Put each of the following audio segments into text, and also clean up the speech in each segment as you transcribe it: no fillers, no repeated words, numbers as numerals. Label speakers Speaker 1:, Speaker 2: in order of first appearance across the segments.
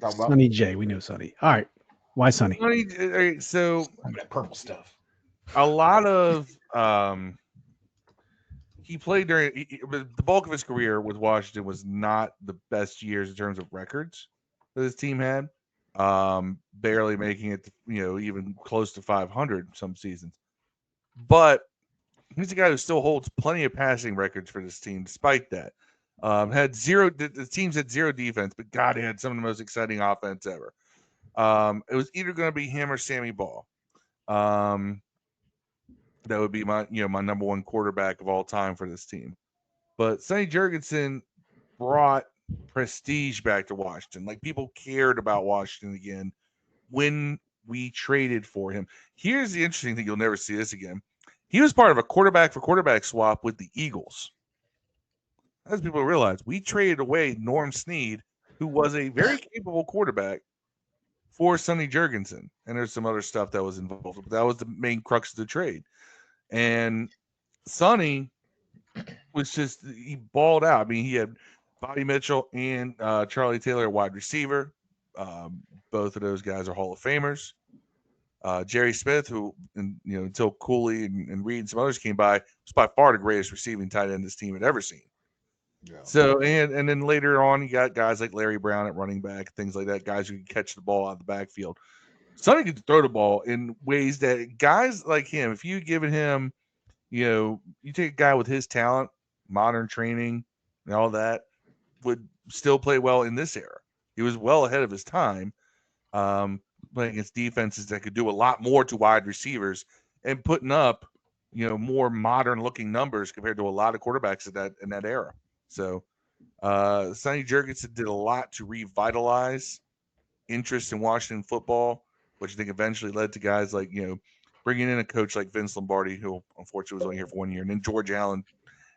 Speaker 1: Talking about
Speaker 2: Sonny J. We know Sonny. All right. Why Sonny?
Speaker 3: So
Speaker 1: some of that purple stuff.
Speaker 3: a lot of he played during but the bulk of his career with Washington was not the best years in terms of records that his team had. Barely making it, even close to 500 some seasons. But he's a guy who still holds plenty of passing records for this team, despite that. Had zero. The teams had zero defense, but God, he had some of the most exciting offense ever. It was either going to be him or Sammy Ball. Um, that would be my number one quarterback of all time for this team. But Sonny Jurgensen brought prestige back to Washington. Like people cared about Washington again when we traded for him. Here's the interesting thing: you'll never see this again. He was part of a quarterback for quarterback swap with the Eagles. As people realize, we traded away Norm Snead, who was a very capable quarterback, for Sonny Jurgensen. And there's some other stuff that was involved, but that was the main crux of the trade. And Sonny was just he balled out. I mean, he had Bobby Mitchell and Charlie Taylor wide receiver. Both of those guys are Hall of Famers. Jerry Smith, who until Cooley and Reed and some others came by, was by far the greatest receiving tight end this team had ever seen.
Speaker 1: Yeah.
Speaker 3: So and then later on, you got guys like Larry Brown at running back, things like that, guys who can catch the ball out of the backfield. Sonny could throw the ball in ways that guys like him, if you given him, you take a guy with his talent, modern training, and all that, would still play well in this era. He was well ahead of his time, playing against defenses that could do a lot more to wide receivers and putting up, more modern looking numbers compared to a lot of quarterbacks in that era. So Sonny Jurgensen did a lot to revitalize interest in Washington football, which I think eventually led to guys like, bringing in a coach like Vince Lombardi, who unfortunately was only here for 1 year, and then George Allen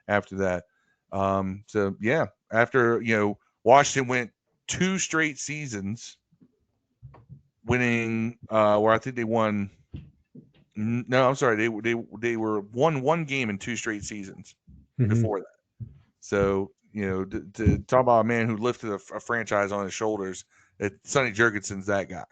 Speaker 3: after that. So yeah, after Washington went 2 straight seasons winning, where I think they won. No, I'm sorry, they were won one game in 2 straight seasons
Speaker 2: Mm-hmm.
Speaker 3: before that. So to talk about a man who lifted a franchise on his shoulders, Sonny Jurgensen's that guy.